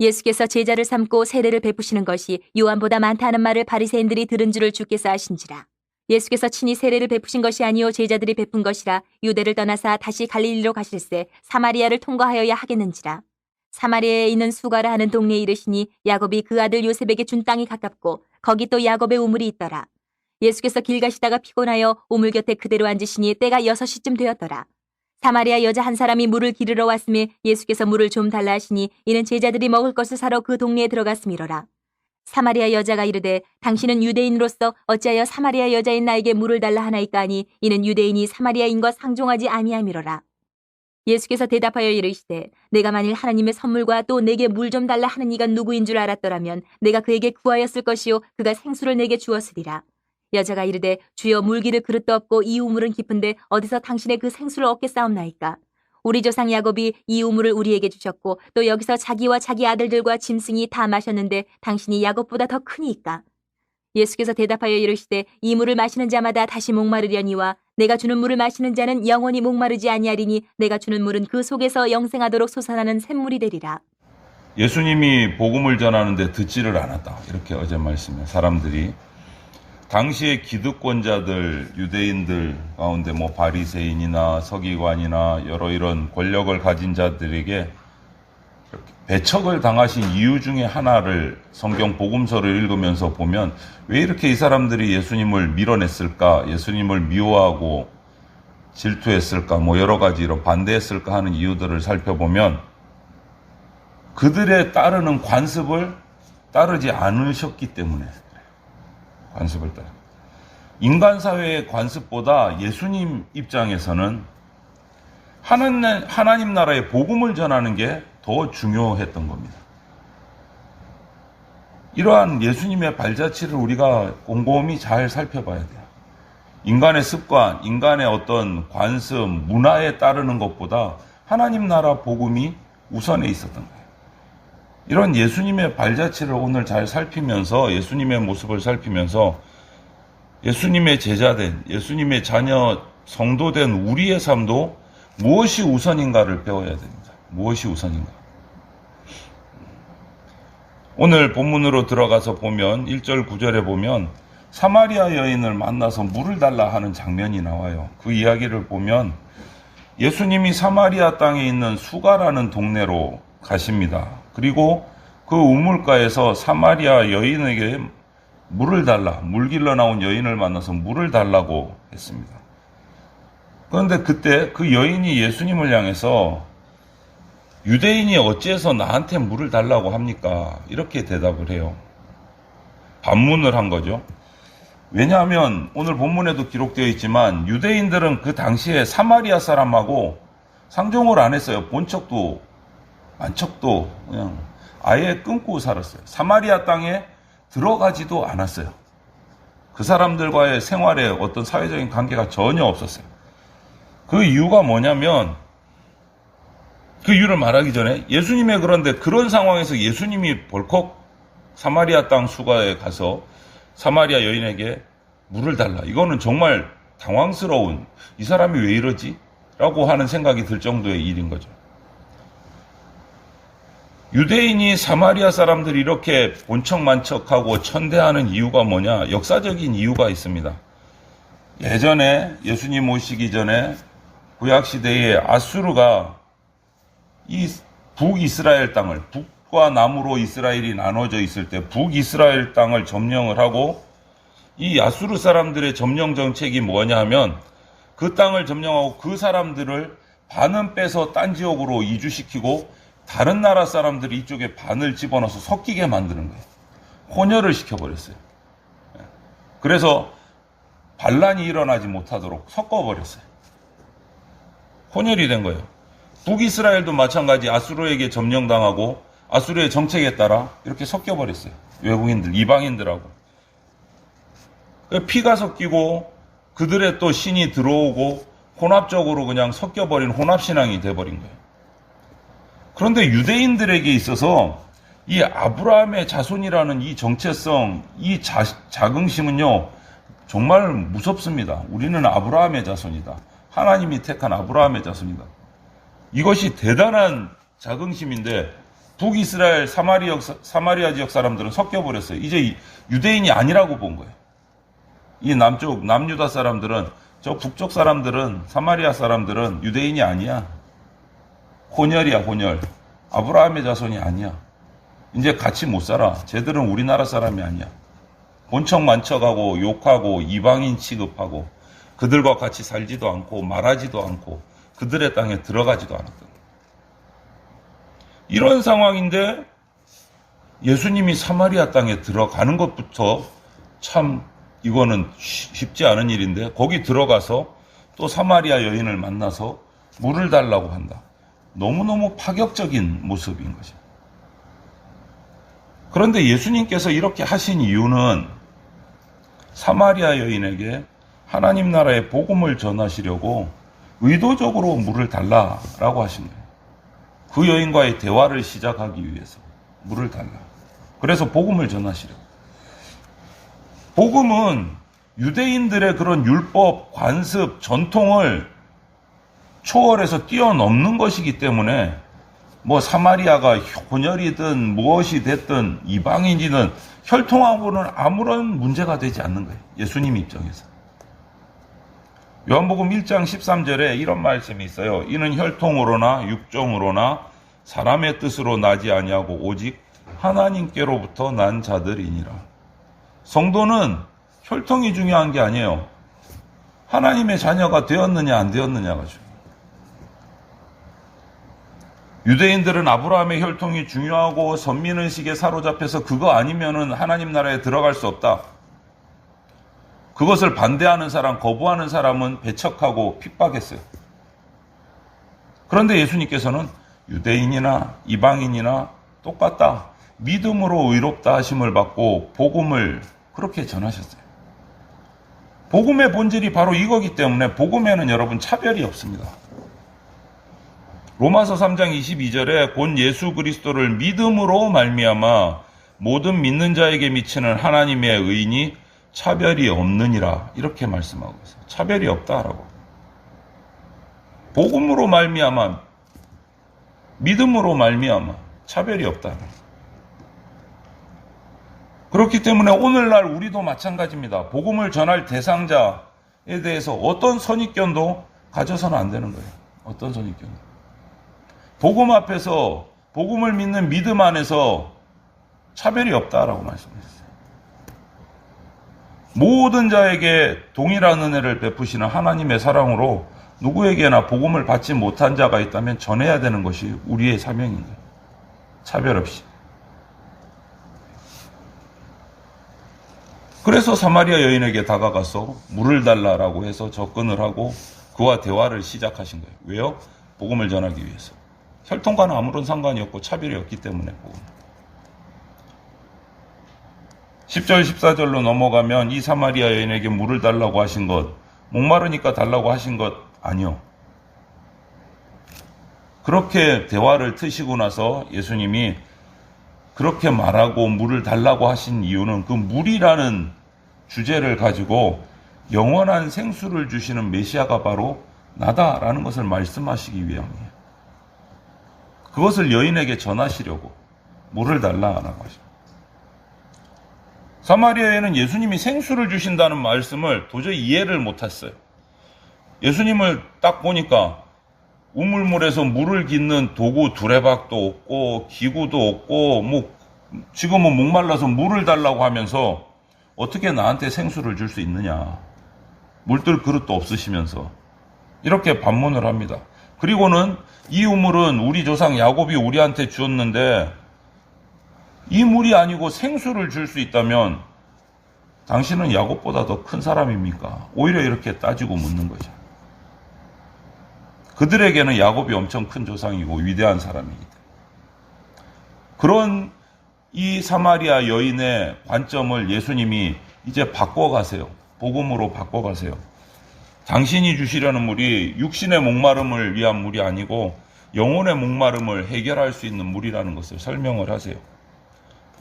예수께서 제자를 삼고 세례를 베푸시는 것이 요한보다 많다는 말을 바리새인들이 들은 줄을 주께서 아신지라. 예수께서 친히 세례를 베푸신 것이 아니요 제자들이 베푼 것이라. 유대를 떠나사 다시 갈릴리로 가실새 사마리아를 통과하여야 하겠는지라. 사마리아에 있는 수가라 하는 동네에 이르시니 야곱이 그 아들 요셉에게 준 땅이 가깝고 거기 또 야곱의 우물이 있더라. 예수께서 길 가시다가 피곤하여 우물 곁에 그대로 앉으시니 때가 6시쯤 되었더라. 사마리아 여자 한 사람이 물을 기르러 왔음에 예수께서 물을 좀 달라 하시니 이는 제자들이 먹을 것을 사러 그 동네에 들어갔음이로라. 사마리아 여자가 이르되 당신은 유대인으로서 어찌하여 사마리아 여자인 나에게 물을 달라 하나이까 하니 이는 유대인이 사마리아인과 상종하지 아니함이로라. 예수께서 대답하여 이르시되 내가 만일 하나님의 선물과 또 내게 물 좀 달라 하는 이가 누구인 줄 알았더라면 내가 그에게 구하였을 것이요 그가 생수를 내게 주었으리라. 여자가 이르되 주여 물기를 그릇도 없고 이 우물은 깊은데 어디서 당신의 그 생수를 얻겠사옵나이까. 우리 조상 야곱이 이 우물을 우리에게 주셨고 또 여기서 자기와 자기 아들들과 짐승이 다 마셨는데 당신이 야곱보다 더 크니이까. 예수께서 대답하여 이르시되 이 물을 마시는 자마다 다시 목마르려니와 내가 주는 물을 마시는 자는 영원히 목마르지 아니하리니 내가 주는 물은 그 속에서 영생하도록 솟아나는 샘물이 되리라. 예수님이 복음을 전하는데 듣지를 않았다. 이렇게 어제 말씀에 사람들이 당시의 기득권자들, 유대인들 가운데 바리새인이나 서기관이나 여러 이런 권력을 가진 자들에게 배척을 당하신 이유 중에 하나를 성경 복음서를 읽으면서 보면 왜 이렇게 이 사람들이 예수님을 밀어냈을까, 예수님을 미워하고 질투했을까, 여러 가지로 반대했을까 하는 이유들을 살펴보면 그들의 따르는 관습을 따르지 않으셨기 때문에 관습을 따라. 인간 사회의 관습보다 예수님 입장에서는 하나님 나라의 복음을 전하는 게 더 중요했던 겁니다. 이러한 예수님의 발자취를 우리가 곰곰이 잘 살펴봐야 돼요. 인간의 습관, 인간의 어떤 관습, 문화에 따르는 것보다 하나님 나라 복음이 우선에 있었던 거예요. 이런 예수님의 발자취를 오늘 잘 살피면서 예수님의 모습을 살피면서 예수님의 제자된, 예수님의 자녀, 성도된 우리의 삶도 무엇이 우선인가를 배워야 됩니다. 무엇이 우선인가? 오늘 본문으로 들어가서 보면 1절 9절에 보면 사마리아 여인을 만나서 물을 달라 하는 장면이 나와요. 그 이야기를 보면 예수님이 사마리아 땅에 있는 수가라는 동네로 가십니다. 그리고 그 우물가에서 사마리아 여인에게 물을 달라, 물 길러 나온 여인을 만나서 물을 달라고 했습니다. 그런데 그때 그 여인이 예수님을 향해서 유대인이 어찌해서 나한테 물을 달라고 합니까? 이렇게 대답을 해요. 반문을 한 거죠. 왜냐하면 오늘 본문에도 기록되어 있지만 유대인들은 그 당시에 사마리아 사람하고 상종을 안 했어요. 본 척도 안 척도 그냥 아예 끊고 살았어요. 사마리아 땅에 들어가지도 않았어요. 그 사람들과의 생활에 어떤 사회적인 관계가 전혀 없었어요. 그 이유가 뭐냐면 그 이유를 말하기 전에 예수님의 그런데 그런 상황에서 예수님이 벌컥 사마리아 땅 수가에 가서 사마리아 여인에게 물을 달라. 이거는 정말 당황스러운, 이 사람이 왜 이러지? 라고 하는 생각이 들 정도의 일인 거죠. 유대인이 사마리아 사람들이 이렇게 본척만척하고 천대하는 이유가 뭐냐? 역사적인 이유가 있습니다. 예전에 예수님 오시기 전에 구약시대에 아수르가 이 북이스라엘 땅을, 북과 남으로 이스라엘이 나눠져 있을 때 북이스라엘 땅을 점령을 하고 이 아수르 사람들의 점령 정책이 뭐냐 하면 그 땅을 점령하고 그 사람들을 반은 빼서 딴 지역으로 이주시키고 다른 나라 사람들이 이쪽에 반을 집어넣어서 섞이게 만드는 거예요. 혼혈을 시켜버렸어요. 그래서 반란이 일어나지 못하도록 섞어버렸어요. 혼혈이 된 거예요. 북이스라엘도 마찬가지 아수르에게 점령당하고 아수르의 정책에 따라 이렇게 섞여버렸어요. 외국인들, 이방인들하고. 피가 섞이고 그들의 또 신이 들어오고 혼합적으로 그냥 섞여버린 혼합신앙이 돼버린 거예요. 그런데 유대인들에게 있어서 이 아브라함의 자손이라는 이 정체성, 이 자긍심은요, 정말 무섭습니다. 우리는 아브라함의 자손이다. 하나님이 택한 아브라함의 자손이다. 이것이 대단한 자긍심인데 북이스라엘 사마리아 지역 사람들은 섞여버렸어요. 이제 유대인이 아니라고 본 거예요. 이 남쪽, 남유다 사람들은, 저 북쪽 사람들은, 사마리아 사람들은 유대인이 아니야. 혼혈이야, 혼혈. 아브라함의 자손이 아니야. 이제 같이 못 살아. 쟤들은 우리나라 사람이 아니야. 본척만척하고 욕하고 이방인 취급하고 그들과 같이 살지도 않고 말하지도 않고 그들의 땅에 들어가지도 않았던 이런 상황인데 예수님이 사마리아 땅에 들어가는 것부터 참 이거는 쉽지 않은 일인데 거기 들어가서 또 사마리아 여인을 만나서 물을 달라고 한다. 너무너무 파격적인 모습인 거죠. 그런데 예수님께서 이렇게 하신 이유는 사마리아 여인에게 하나님 나라의 복음을 전하시려고 의도적으로 물을 달라라고 하신 거예요. 그 여인과의 대화를 시작하기 위해서 물을 달라. 그래서 복음을 전하시려고. 복음은 유대인들의 그런 율법, 관습, 전통을 초월해서 뛰어넘는 것이기 때문에 뭐 사마리아가 혼혈이든 무엇이 됐든 이방인이든 혈통하고는 아무런 문제가 되지 않는 거예요. 예수님 입장에서. 요한복음 1장 13절에 이런 말씀이 있어요. 이는 혈통으로나 육정으로나 사람의 뜻으로 나지 아니하고 오직 하나님께로부터 난 자들이니라. 성도는 혈통이 중요한 게 아니에요. 하나님의 자녀가 되었느냐 안 되었느냐가 중요해요. 유대인들은 아브라함의 혈통이 중요하고 선민의식에 사로잡혀서 그거 아니면은 하나님 나라에 들어갈 수 없다. 그것을 반대하는 사람, 거부하는 사람은 배척하고 핍박했어요. 그런데 예수님께서는 유대인이나 이방인이나 똑같다. 믿음으로 의롭다 하심을 받고 복음을 그렇게 전하셨어요. 복음의 본질이 바로 이거기 때문에 복음에는 여러분 차별이 없습니다. 로마서 3장 22절에 곧 예수 그리스도를 믿음으로 말미암아 모든 믿는 자에게 미치는 하나님의 의인이 차별이 없느니라 이렇게 말씀하고 있어요. 차별이 없다라고. 복음으로 말미암아 믿음으로 말미암아 차별이 없다. 그렇기 때문에 오늘날 우리도 마찬가지입니다. 복음을 전할 대상자에 대해서 어떤 선입견도 가져서는 안 되는 거예요. 어떤 선입견도. 복음 앞에서 복음을 믿는 믿음 안에서 차별이 없다라고 말씀하셨어요. 모든 자에게 동일한 은혜를 베푸시는 하나님의 사랑으로 누구에게나 복음을 받지 못한 자가 있다면 전해야 되는 것이 우리의 사명인 거예요. 차별 없이. 그래서 사마리아 여인에게 다가가서 물을 달라라고 해서 접근을 하고 그와 대화를 시작하신 거예요. 왜요? 복음을 전하기 위해서. 혈통과는 아무런 상관이 없고 차별이 없기 때문에. 10절 14절로 넘어가면 이 사마리아 여인에게 물을 달라고 하신 것, 목마르니까 달라고 하신 것 아니요. 그렇게 대화를 트시고 나서 예수님이 그렇게 말하고 물을 달라고 하신 이유는 그 물이라는 주제를 가지고 영원한 생수를 주시는 메시아가 바로 나다라는 것을 말씀하시기 위함이에요. 그것을 여인에게 전하시려고 물을 달라라고 하십니다. 사마리아에는 예수님이 생수를 주신다는 말씀을 도저히 이해를 못했어요. 예수님을 딱 보니까 우물물에서 물을 깃는 도구 두레박도 없고 기구도 없고 뭐 지금은 목말라서 물을 달라고 하면서 어떻게 나한테 생수를 줄 수 있느냐. 물들 그릇도 없으시면서 이렇게 반문을 합니다. 그리고는 이 우물은 우리 조상 야곱이 우리한테 주었는데 이 물이 아니고 생수를 줄 수 있다면 당신은 야곱보다 더 큰 사람입니까? 오히려 이렇게 따지고 묻는 거죠. 그들에게는 야곱이 엄청 큰 조상이고 위대한 사람이기 때문에. 그런 이 사마리아 여인의 관점을 예수님이 이제 바꿔가세요. 복음으로 바꿔가세요. 당신이 주시려는 물이 육신의 목마름을 위한 물이 아니고 영혼의 목마름을 해결할 수 있는 물이라는 것을 설명을 하세요.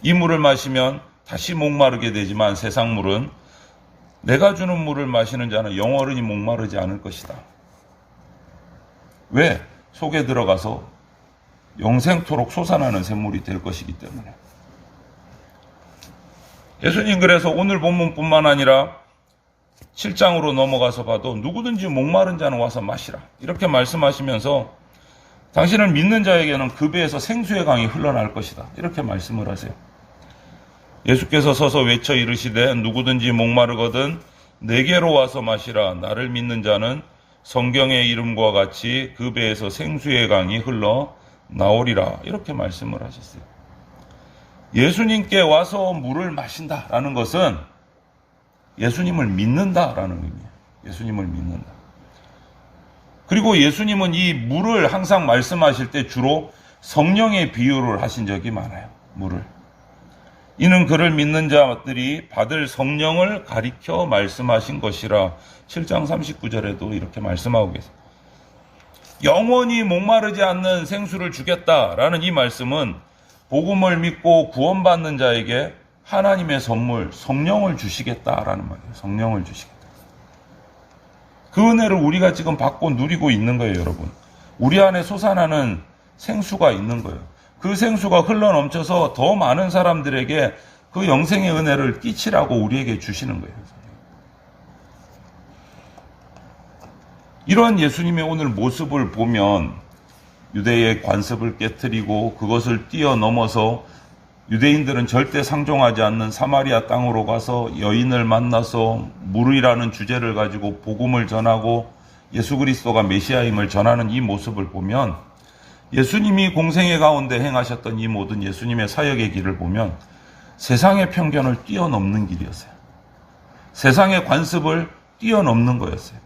이 물을 마시면 다시 목마르게 되지만 세상 물은 내가 주는 물을 마시는 자는 영원히 목마르지 않을 것이다. 왜? 속에 들어가서 영생토록 솟아나는 샘물이 될 것이기 때문에. 예수님 그래서 오늘 본문뿐만 아니라 7장으로 넘어가서 봐도 누구든지 목마른 자는 와서 마시라 이렇게 말씀하시면서 당신을 믿는 자에게는 그 배에서 생수의 강이 흘러날 것이다 이렇게 말씀을 하세요. 예수께서 서서 외쳐 이르시되 누구든지 목마르거든 내게로 와서 마시라. 나를 믿는 자는 성경의 이름과 같이 그 배에서 생수의 강이 흘러 나오리라 이렇게 말씀을 하셨어요. 예수님께 와서 물을 마신다라는 것은 예수님을 믿는다라는 의미예요. 예수님을 믿는다. 그리고 예수님은 이 물을 항상 말씀하실 때 주로 성령의 비유를 하신 적이 많아요. 물을. 이는 그를 믿는 자들이 받을 성령을 가리켜 말씀하신 것이라 7장 39절에도 이렇게 말씀하고 계세요. 영원히 목마르지 않는 생수를 주겠다라는 이 말씀은 복음을 믿고 구원받는 자에게 하나님의 선물, 성령을 주시겠다라는 말이에요. 성령을 주시겠다. 그 은혜를 우리가 지금 받고 누리고 있는 거예요, 여러분. 우리 안에 솟아나는 생수가 있는 거예요. 그 생수가 흘러넘쳐서 더 많은 사람들에게 그 영생의 은혜를 끼치라고 우리에게 주시는 거예요. 이런 예수님의 오늘 모습을 보면 유대의 관습을 깨트리고 그것을 뛰어넘어서 유대인들은 절대 상종하지 않는 사마리아 땅으로 가서 여인을 만나서 물이라는 주제를 가지고 복음을 전하고 예수 그리스도가 메시아임을 전하는 이 모습을 보면 예수님이 공생의 가운데 행하셨던 이 모든 예수님의 사역의 길을 보면 세상의 편견을 뛰어넘는 길이었어요. 세상의 관습을 뛰어넘는 거였어요.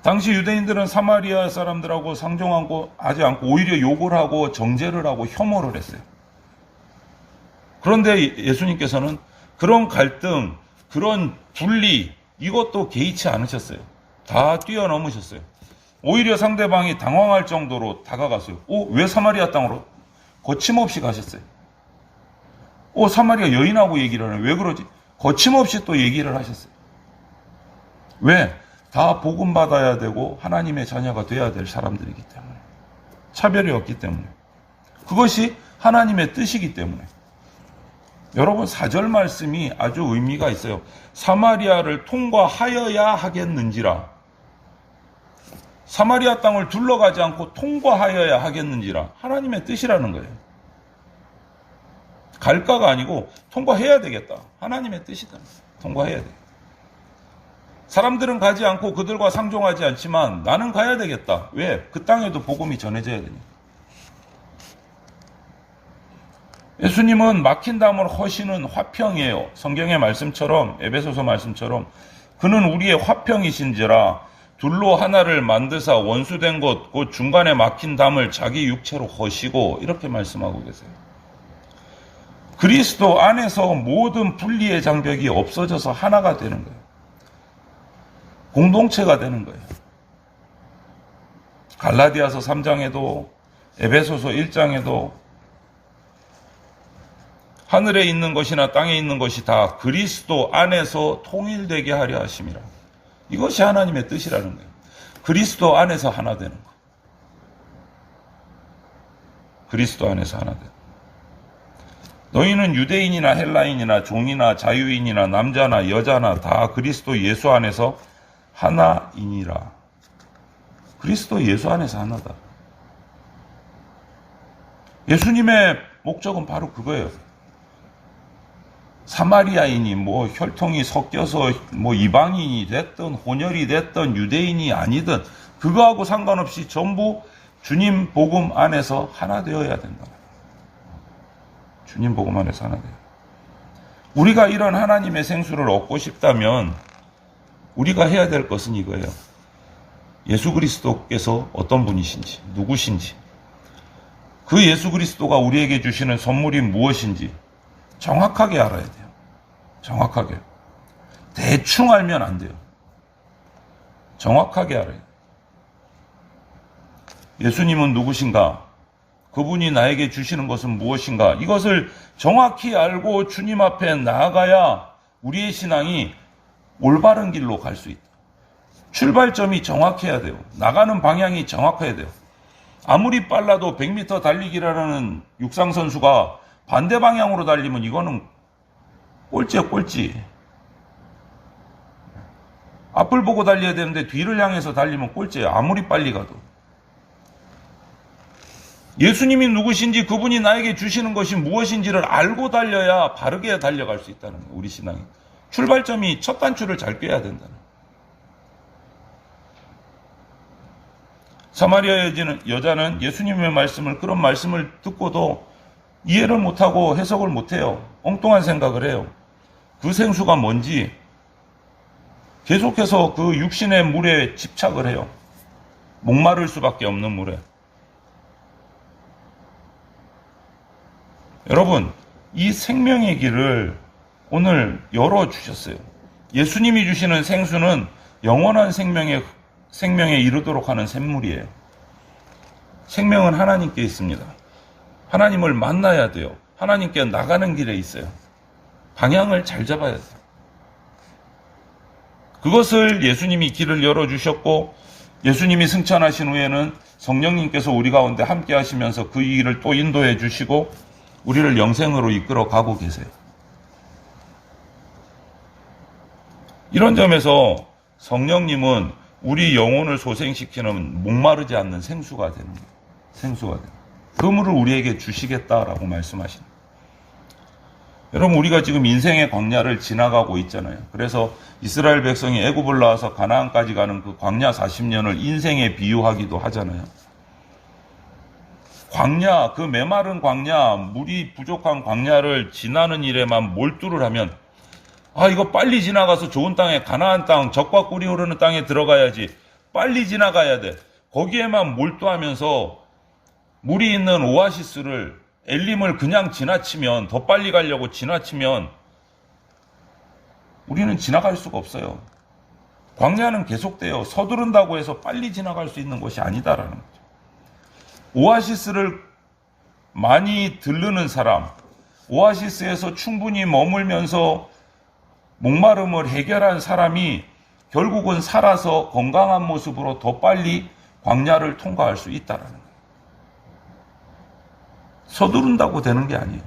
당시 유대인들은 사마리아 사람들하고 상종하지 않고 오히려 욕을 하고 정죄를 하고 혐오를 했어요. 그런데 예수님께서는 그런 갈등, 그런 분리 이것도 개의치 않으셨어요. 다 뛰어넘으셨어요. 오히려 상대방이 당황할 정도로 다가갔어요. 왜 사마리아 땅으로? 거침없이 가셨어요. 사마리아 여인하고 얘기를 하네. 왜 그러지? 거침없이 또 얘기를 하셨어요. 왜? 다 복음 받아야 되고 하나님의 자녀가 돼야 될 사람들이기 때문에. 차별이 없기 때문에. 그것이 하나님의 뜻이기 때문에. 여러분 4절 말씀이 아주 의미가 있어요. 사마리아를 통과하여야 하겠는지라. 사마리아 땅을 둘러가지 않고 통과하여야 하겠는지라. 하나님의 뜻이라는 거예요. 갈까가 아니고 통과해야 되겠다. 하나님의 뜻이다. 통과해야 돼. 사람들은 가지 않고 그들과 상종하지 않지만 나는 가야 되겠다. 왜? 그 땅에도 복음이 전해져야 되니까. 예수님은 막힌 담을 허시는 화평이에요. 성경의 말씀처럼 에베소서 말씀처럼 그는 우리의 화평이신지라 둘로 하나를 만드사 원수된 것 곧 중간에 막힌 담을 자기 육체로 허시고 이렇게 말씀하고 계세요. 그리스도 안에서 모든 분리의 장벽이 없어져서 하나가 되는 거예요. 공동체가 되는 거예요. 갈라디아서 3장에도 에베소서 1장에도 하늘에 있는 것이나 땅에 있는 것이 다 그리스도 안에서 통일되게 하려 하심이라. 이것이 하나님의 뜻이라는 거예요. 그리스도 안에서 하나 되는 거. 그리스도 안에서 하나 되는 거. 너희는 유대인이나 헬라인이나 종이나 자유인이나 남자나 여자나 다 그리스도 예수 안에서 하나이니라. 그리스도 예수 안에서 하나다. 예수님의 목적은 바로 그거예요. 사마리아인이 혈통이 섞여서 이방인이 됐든 혼혈이 됐든 유대인이 아니든 그거하고 상관없이 전부 주님 복음 안에서 하나 되어야 된다. 주님 복음 안에서 하나 되어야 된다. 우리가 이런 하나님의 생수를 얻고 싶다면 우리가 해야 될 것은 이거예요. 예수 그리스도께서 어떤 분이신지, 누구신지, 그 예수 그리스도가 우리에게 주시는 선물이 무엇인지 정확하게 알아야 돼요. 정확하게. 대충 알면 안 돼요. 정확하게 알아야 돼요. 예수님은 누구신가? 그분이 나에게 주시는 것은 무엇인가? 이것을 정확히 알고 주님 앞에 나아가야 우리의 신앙이 올바른 길로 갈 수 있다. 출발점이 정확해야 돼요. 나가는 방향이 정확해야 돼요. 아무리 빨라도 100m 달리기라는 육상 선수가 반대 방향으로 달리면 이거는 꼴찌야, 꼴찌. 앞을 보고 달려야 되는데 뒤를 향해서 달리면 꼴찌야. 아무리 빨리 가도. 예수님이 누구신지, 그분이 나에게 주시는 것이 무엇인지를 알고 달려야 바르게 달려갈 수 있다는 거예요. 우리 신앙이. 출발점이 첫 단추를 잘 꿰야 된다는 거예요. 사마리아 여자는 예수님의 말씀을, 그런 말씀을 듣고도 이해를 못하고 해석을 못해요. 엉뚱한 생각을 해요. 그 생수가 뭔지 계속해서 그 육신의 물에 집착을 해요. 목마를 수밖에 없는 물에. 여러분, 이 생명의 길을 오늘 열어주셨어요. 예수님이 주시는 생수는 영원한 생명에 이르도록 하는 샘물이에요. 생명은 하나님께 있습니다. 하나님을 만나야 돼요. 하나님께 나가는 길에 있어요. 방향을 잘 잡아야 돼요. 그것을 예수님이 길을 열어주셨고, 예수님이 승천하신 후에는 성령님께서 우리 가운데 함께 하시면서 그 길을 또 인도해 주시고 우리를 영생으로 이끌어 가고 계세요. 이런 점에서 성령님은 우리 영혼을 소생시키는 목마르지 않는 생수가 됩니다. 생수가 됩니다. 그 물을 우리에게 주시겠다라고 말씀하십니다. 여러분, 우리가 지금 인생의 광야를 지나가고 있잖아요. 그래서 이스라엘 백성이 애굽을 나와서 가나안까지 가는 그 광야 40년을 인생에 비유하기도 하잖아요. 광야, 그 메마른 광야, 물이 부족한 광야를 지나는 일에만 몰두를 하면, 이거 빨리 지나가서 좋은 땅에, 가나안 땅, 젖과 꿀이 흐르는 땅에 들어가야지. 빨리 지나가야 돼. 거기에만 몰두하면서 물이 있는 오아시스를, 엘림을 그냥 지나치면, 더 빨리 가려고 지나치면 우리는 지나갈 수가 없어요. 광야는 계속돼요. 서두른다고 해서 빨리 지나갈 수 있는 것이 아니다라는 거죠. 오아시스를 많이 들르는 사람, 오아시스에서 충분히 머물면서 목마름을 해결한 사람이 결국은 살아서 건강한 모습으로 더 빨리 광야를 통과할 수 있다라는 거예요. 서두른다고 되는 게 아니에요.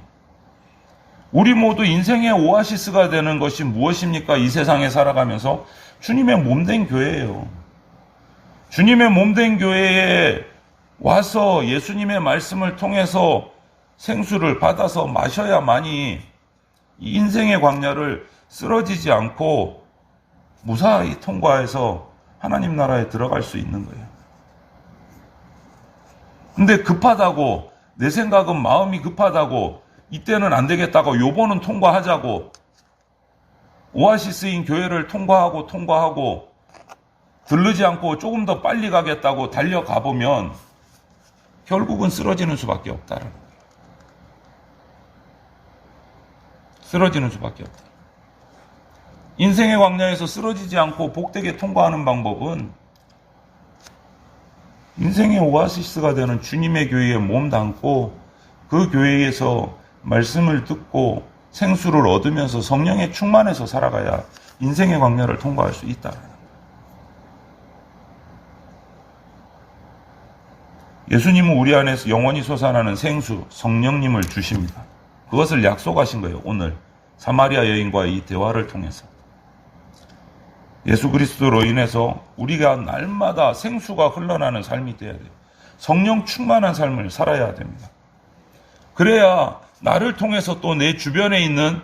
우리 모두 인생의 오아시스가 되는 것이 무엇입니까? 이 세상에 살아가면서 주님의 몸된 교회예요. 주님의 몸된 교회에 와서 예수님의 말씀을 통해서 생수를 받아서 마셔야만이 인생의 광야를 쓰러지지 않고 무사히 통과해서 하나님 나라에 들어갈 수 있는 거예요. 근데 급하다고, 내 생각은 마음이 급하다고, 이때는 안 되겠다고, 요번은 통과하자고, 오아시스인 교회를 통과하고 들르지 않고 조금 더 빨리 가겠다고 달려가 보면 결국은 쓰러지는 수밖에 없다는 거예요. 쓰러지는 수밖에 없다. 인생의 광야에서 쓰러지지 않고 복되게 통과하는 방법은 인생의 오아시스가 되는 주님의 교회에 몸 담고 그 교회에서 말씀을 듣고 생수를 얻으면서 성령에 충만해서 살아가야 인생의 광야를 통과할 수 있다. 예수님은 우리 안에서 영원히 솟아나는 생수, 성령님을 주십니다. 그것을 약속하신 거예요. 오늘 사마리아 여인과의 이 대화를 통해서. 예수 그리스도로 인해서 우리가 날마다 생수가 흘러나는 삶이 되어야 돼요. 성령 충만한 삶을 살아야 됩니다. 그래야 나를 통해서 또 내 주변에 있는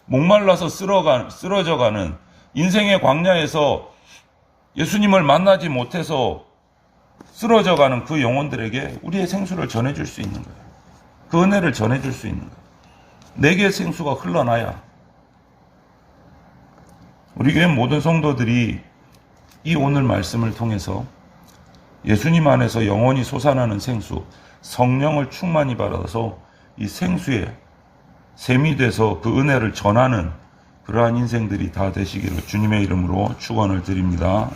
목말라서 쓰러져가는 인생의 광야에서 예수님을 만나지 못해서 쓰러져가는 그 영혼들에게 우리의 생수를 전해줄 수 있는 거예요. 그 은혜를 전해줄 수 있는 거예요. 내게 생수가 흘러나야 우리 교회 모든 성도들이 이 오늘 말씀을 통해서 예수님 안에서 영원히 솟아나는 생수, 성령을 충만히 받아서 이 생수에 샘이 돼서 그 은혜를 전하는 그러한 인생들이 다 되시기를 주님의 이름으로 축원을 드립니다.